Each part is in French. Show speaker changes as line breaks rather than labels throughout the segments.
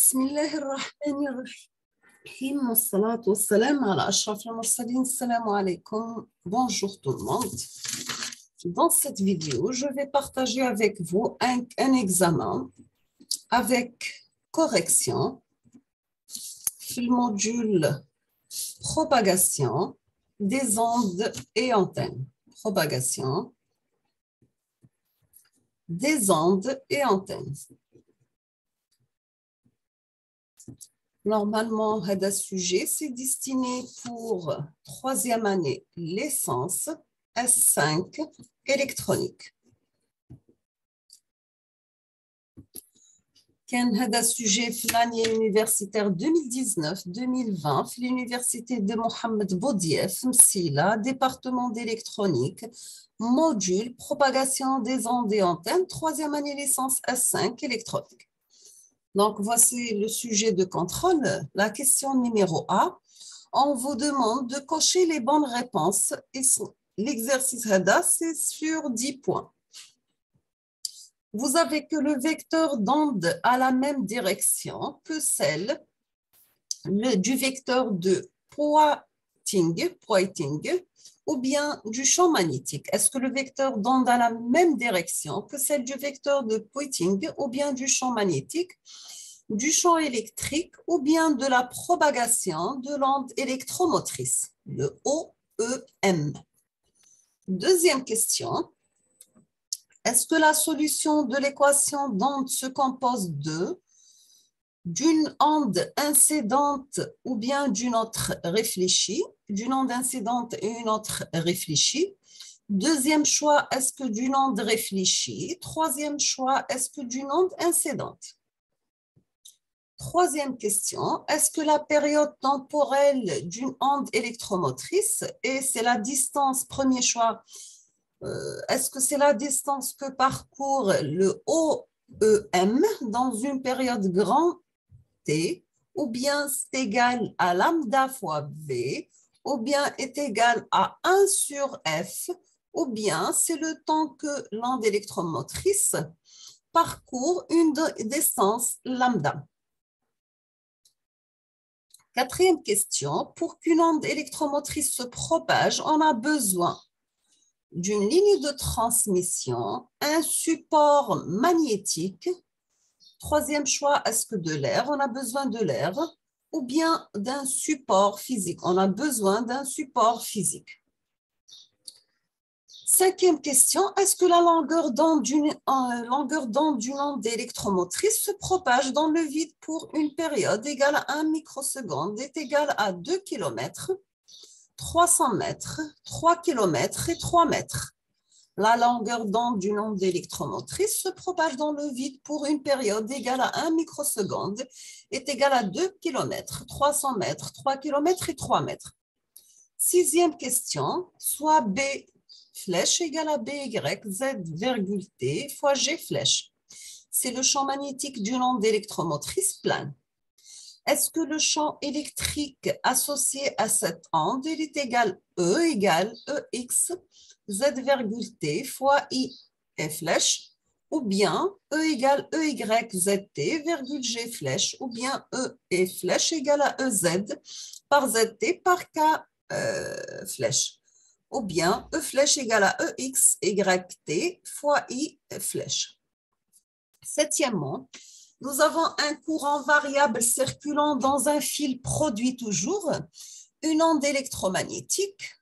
بسم الله الرحمن الرحيم والصلاة والسلام على أشرف المرسلين. Assalamu alaikum. Bonjour tout le monde. Dans cette vidéo, je vais partager avec vous un examen avec correction le module propagation des ondes et antennes. Propagation des ondes et antennes. Normalement, ce sujet, c'est destiné pour troisième année licence S5 électronique. هذا السوجي في l'année universitaire 2019-2020 في l'université de Mohamed Boudiaf, Msila, département d'électronique, module propagation des ondes et antennes, troisième année licence S5 électronique. Donc, voici le sujet de contrôle. La question numéro A. On vous demande de cocher les bonnes réponses. L'exercice HADA, c'est sur 10 points. Vous avez que le vecteur d'onde à la même direction que celle du vecteur de Poynting ou bien du champ magnétique. Est-ce que le vecteur d'onde a la même direction que celle du vecteur de Poynting ou bien du champ magnétique, du champ électrique ou bien de la propagation de l'onde électromotrice, le OEM? Deuxième question. Est-ce que la solution de l'équation d'onde se compose d'une onde incidente ou bien d'une autre réfléchie, d'une onde incidente et une autre réfléchie? Deuxième choix, est-ce que d'une onde réfléchie? Troisième choix, est-ce que d'une onde incidente? Troisième question, est-ce que la période temporelle d'une onde électromotrice, et c'est la distance, premier choix, est-ce que c'est la distance que parcourt le OEM dans une période grand T, ou bien c'est égal à lambda fois V, ou bien est égal à 1 sur F, ou bien c'est le temps que l'onde électromotrice parcourt une distance lambda. Quatrième question, pour qu'une onde électromotrice se propage, on a besoin d'une ligne de transmission, un support magnétique. Troisième choix, est-ce que de l'air? On a besoin de l'air ou bien d'un support physique. On a besoin d'un support physique. Cinquième question, est-ce que la longueur d'onde d'une onde électromotrice se propage dans le vide pour une période égale à 1 microseconde est égale à 2 km, 300 mètres, 3 km et 3 mètres? La longueur d'onde d'une onde électromotrice se propage dans le vide pour une période égale à 1 microseconde est égale à 2 km, 300 mètres, 3 km et 3 mètres. Sixième question, soit B flèche égale à BY, Z virgule T fois G flèche. C'est le champ magnétique d'une onde électromotrice plane. Est-ce que le champ électrique associé à cette onde il est égal E égale EX Z virgule T fois I flèche, ou bien E égale EY ZT virgule G flèche, ou bien E flèche égale à EZ par ZT par K flèche, ou bien E flèche égale à EX YT fois I flèche. Septièmement, nous avons un courant variable circulant dans un fil produit toujours une onde électromagnétique,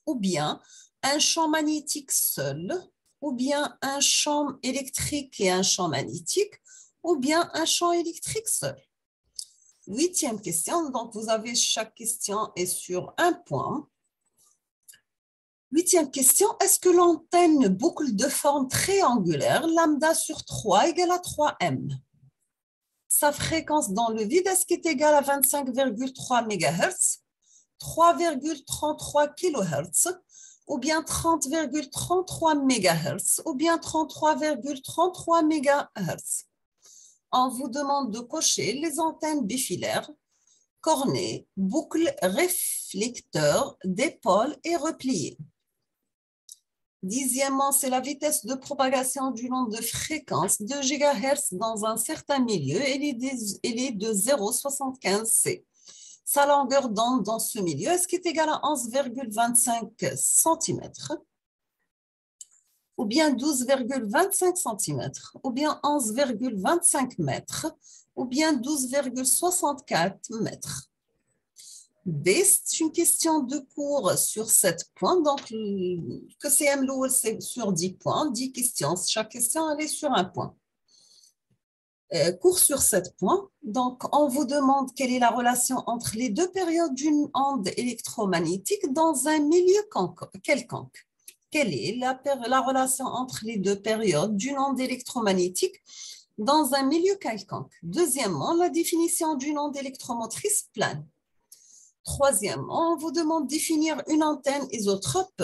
ou bien un champ magnétique seul, ou bien un champ électrique et un champ magnétique, ou bien un champ électrique seul. Huitième question, donc vous avez chaque question est sur un point. Huitième question, est-ce que l'antenne boucle de forme triangulaire lambda sur 3 égale à 3M? Sa fréquence dans le vide, est-ce qu'elle est égale à 25,3 MHz, 3,33 kHz, ou bien 30,33 MHz, ou bien 33,33 MHz? On vous demande de cocher les antennes bifilaires, cornées, boucles, réflecteurs, dipôles et repliés. Dixièmement, c'est la vitesse de propagation d'une onde de fréquence de GHz dans un certain milieu. Elle est de 0,75 C. Sa longueur d'onde dans ce milieu, est-ce qui est égale à 11,25 cm, ou bien 12,25 cm, ou bien 11,25 mètres, ou bien 12,64 mètres. B, c'est une question de cours sur 7 points. Donc, que CM Loul, c'est sur 10 points, 10 questions. Chaque question, elle est sur un point. Cours sur 7 points. Donc, on vous demande quelle est la relation entre les deux périodes d'une onde électromagnétique dans un milieu quelconque. Quelle est la relation entre les deux périodes d'une onde électromagnétique dans un milieu quelconque? Deuxièmement, la définition d'une onde électromotrice plane. Troisièmement, on vous demande de définir une antenne isotrope.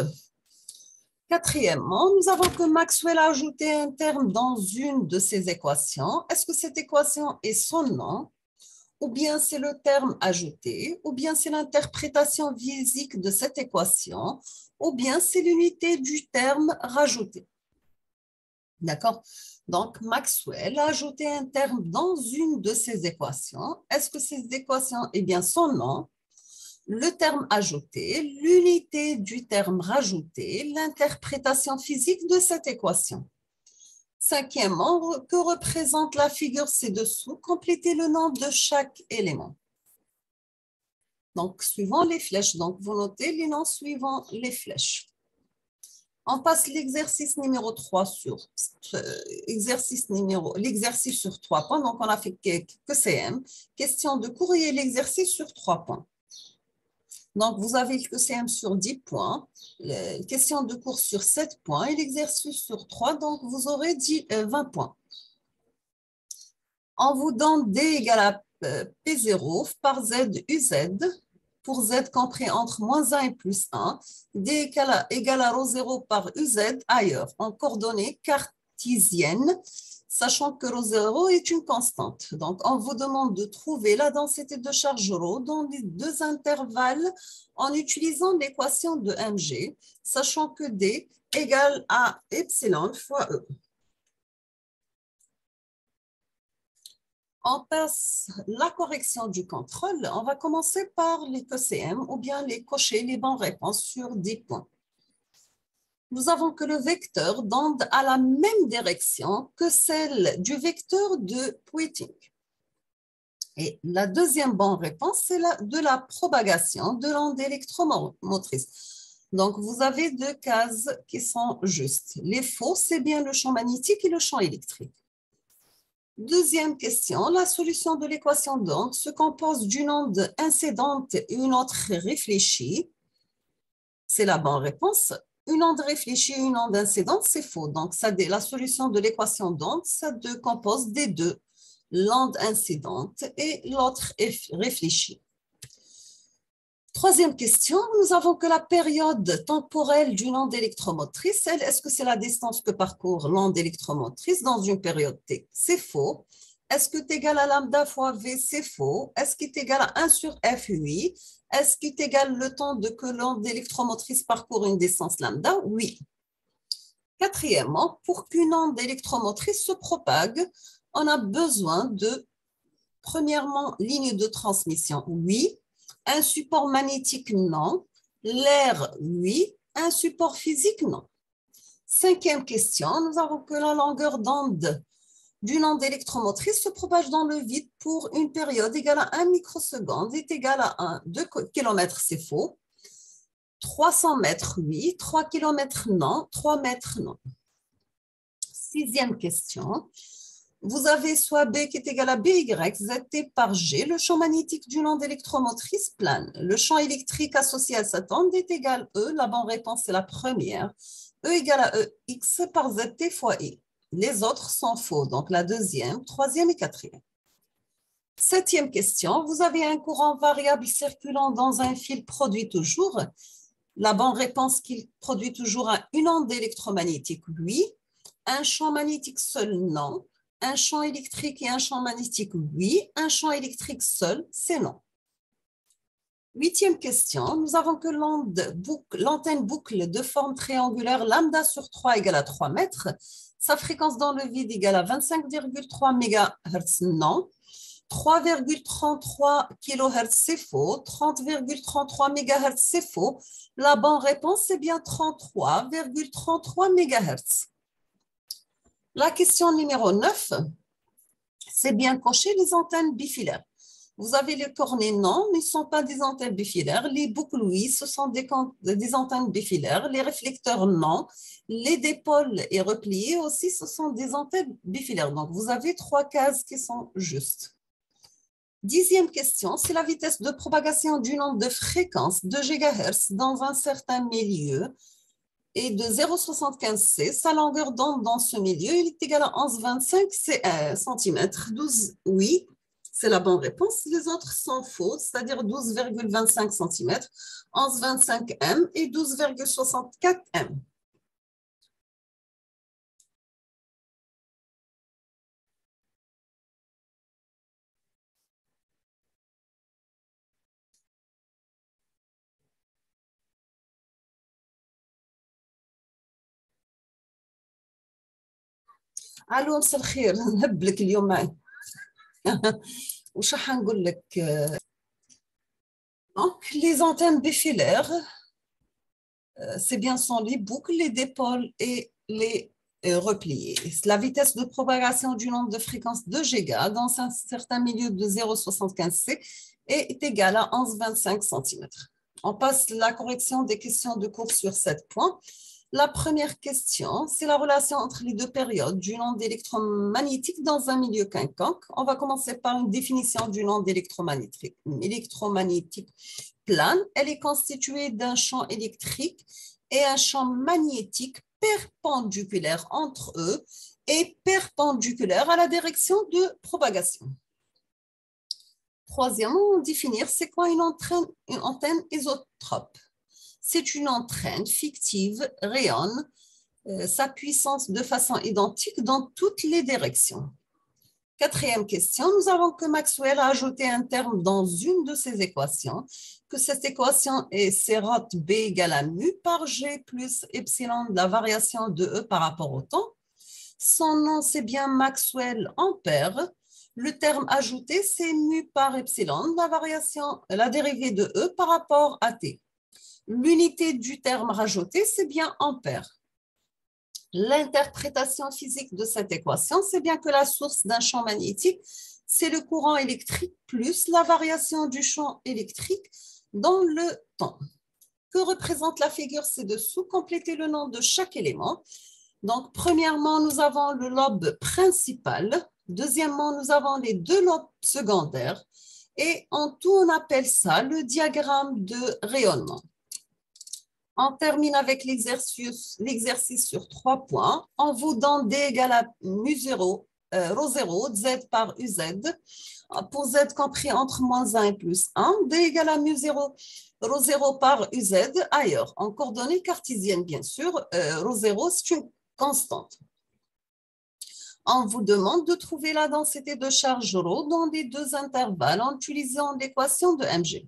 Quatrièmement, nous avons que Maxwell a ajouté un terme dans une de ses équations. Est-ce que cette équation est son nom, ou bien c'est le terme ajouté, ou bien c'est l'interprétation physique de cette équation, ou bien c'est l'unité du terme rajouté. D'accord? Donc, Maxwell a ajouté un terme dans une de ses équations. Est-ce que cette équation est bien son nom, le terme ajouté, l'unité du terme rajouté, l'interprétation physique de cette équation? Cinquièmement, que représente la figure ci-dessous? Complétez le nom de chaque élément. Donc, suivant les flèches. Donc, vous notez les noms suivant les flèches. On passe l'exercice numéro 3 sur l'exercice sur 3 points. Donc, on a fait que CM. Question de courrier, l'exercice sur 3 points. Donc, vous avez le CM sur 10 points, question de cours sur 7 points et l'exercice sur 3, donc vous aurez 20 points. On vous donne D égale à P0 par Z UZ, pour Z compris entre moins 1 et plus 1, D égale à ρ0 par UZ ailleurs, en coordonnées cartésiennes, sachant que ρ0 est une constante. Donc, on vous demande de trouver la densité de charge ρ dans les deux intervalles en utilisant l'équation de mg, sachant que D égale à epsilon fois E. On passe la correction du contrôle. On va commencer par les QCM ou bien les cocher les bonnes réponses sur 10 points. Nous avons que le vecteur d'onde a la même direction que celle du vecteur de Poynting. Et la deuxième bonne réponse, c'est de la propagation de l'onde électromotrice. Donc, vous avez deux cases qui sont justes. Les faux, c'est bien le champ magnétique et le champ électrique. Deuxième question, la solution de l'équation d'onde se compose d'une onde incidente et une autre réfléchie. C'est la bonne réponse. Une onde réfléchie et une onde incidente, c'est faux. Donc, la solution de l'équation d'onde, ça se compose des deux, l'onde incidente et l'autre réfléchie. Troisième question, nous avons que la période temporelle d'une onde électromotrice, est-ce que c'est la distance que parcourt l'onde électromotrice dans une période T? C'est faux. Est-ce que c'est égal à lambda fois V? C'est faux. Est-ce qu'il est égal à 1 sur F? Oui. Est-ce qu'il est égal le temps que l'onde électromotrice parcourt une distance lambda? Oui. Quatrièmement, pour qu'une onde électromotrice se propague, on a besoin de, premièrement, ligne de transmission, oui. Un support magnétique, non. L'air, oui. Un support physique, non. Cinquième question, nous avons que la longueur d'onde d'une onde électromotrice se propage dans le vide pour une période égale à 1 microseconde est égale à 2 km, c'est faux. 300 mètres, oui. 3 km, non. 3 mètres, non. Sixième question. Vous avez soit B qui est égal à BY, ZT par G, le champ magnétique d'une onde électromotrice plane. Le champ électrique associé à cette onde est égal à E. La bonne réponse est la première. E égale à EX par ZT fois I. Les autres sont faux, donc la deuxième, troisième et quatrième. Septième question. Vous avez un courant variable circulant dans un fil produit toujours. La bonne réponse qu'il produit toujours une onde électromagnétique, oui. Un champ magnétique seul, non. Un champ électrique et un champ magnétique, oui. Un champ électrique seul, c'est non. Huitième question, nous avons que l'antenne boucle de forme triangulaire lambda sur 3 égale à 3 mètres. Sa fréquence dans le vide égale à 25,3 MHz, non. 3,33 kHz, c'est faux. 30,33 MHz, c'est faux. La bonne réponse, c'est bien 33,33 MHz. La question numéro 9, c'est bien coché les antennes bifilaires. Vous avez les cornets, non, mais ce ne sont pas des antennes bifilaires. Les boucles, oui, ce sont des antennes bifilaires. Les réflecteurs, non. Les dipôles et repliés aussi, ce sont des antennes bifilaires. Donc, vous avez 3 cases qui sont justes. Dixième question, c'est la vitesse de propagation d'une onde de fréquence de GHz dans un certain milieu et de 0,75 C. Sa longueur d'onde dans ce milieu, il est égal à 11,25 cm. 12, oui. C'est la bonne réponse. Les autres sont faux, c'est-à-dire 12,25 cm, 11,25 m et 12,64 m. الو مساء الخير نهب لك اليوم معي وش راح نقول لك Donc, les antennes bifilaires, c'est bien sont les boucles, les dipôles et les repliés. La vitesse de propagation d'une onde de fréquence de giga dans un certain milieu de 0,75 C est égale à 11,25 cm. On passe la correction des questions de cours sur 7 points. La première question, c'est la relation entre les deux périodes d'une onde électromagnétique dans un milieu quelconque. On va commencer par une définition d'une onde électromagnétique plane. Elle est constituée d'un champ électrique et un champ magnétique perpendiculaire entre eux et perpendiculaire à la direction de propagation. Troisièmement, définir c'est quoi une antenne isotrope. C'est une antenne fictive, rayonne sa puissance de façon identique dans toutes les directions. Quatrième question, nous avons que Maxwell a ajouté un terme dans une de ses équations, que cette équation est C rot B égale à mu par G plus epsilon de la variation de E par rapport au temps. Son nom, c'est bien Maxwell ampère. Le terme ajouté, c'est mu par epsilon, la dérivée de E par rapport à T. L'unité du terme rajouté, c'est bien ampère. L'interprétation physique de cette équation, c'est bien que la source d'un champ magnétique, c'est le courant électrique plus la variation du champ électrique dans le temps. Que représente la figure ci-dessous? Complétez le nom de chaque élément. Donc, premièrement, nous avons le lobe principal. Deuxièmement, nous avons les deux lobes secondaires. Et en tout, on appelle ça le diagramme de rayonnement. On termine avec l'exercice sur 3 points. On vous donne D égale à mu0, ρ0, Z par UZ. Pour Z compris entre moins 1 et plus 1, D égale à mu0, ρ0 par UZ ailleurs. En coordonnées cartésiennes, bien sûr, ρ0, c'est une constante. On vous demande de trouver la densité de charge ρ dans les deux intervalles en utilisant l'équation de Mg.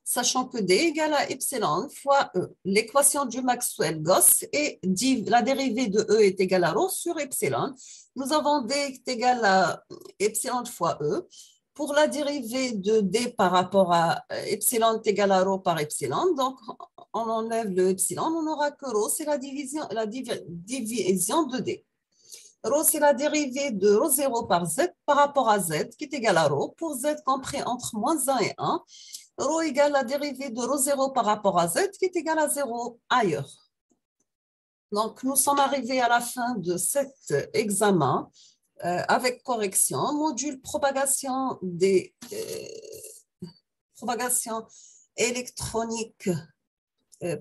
Sachant que D égale à epsilon fois E. L'équation du Maxwell-Gauss et la dérivée de E est égale à ρ sur epsilon. Nous avons D est égal à epsilon fois E. Pour la dérivée de D par rapport à epsilon est égal à ρ par epsilon, donc on enlève le epsilon, on n'aura que ρ, c'est la division de D. ρ, c'est la dérivée de ρ0 par Z par rapport à Z qui est égal à ρ. Pour Z compris entre moins 1 et 1, ρ égale la dérivée de ρ0 par rapport à Z qui est égal à 0 ailleurs. Donc, nous sommes arrivés à la fin de cet examen avec correction. Module propagation électronique,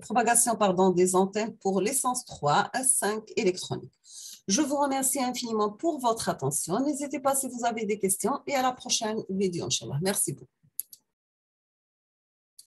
propagation des antennes pour l'essence 3 S5 électronique. Je vous remercie infiniment pour votre attention. N'hésitez pas si vous avez des questions et à la prochaine vidéo, Inch'Allah. Merci beaucoup.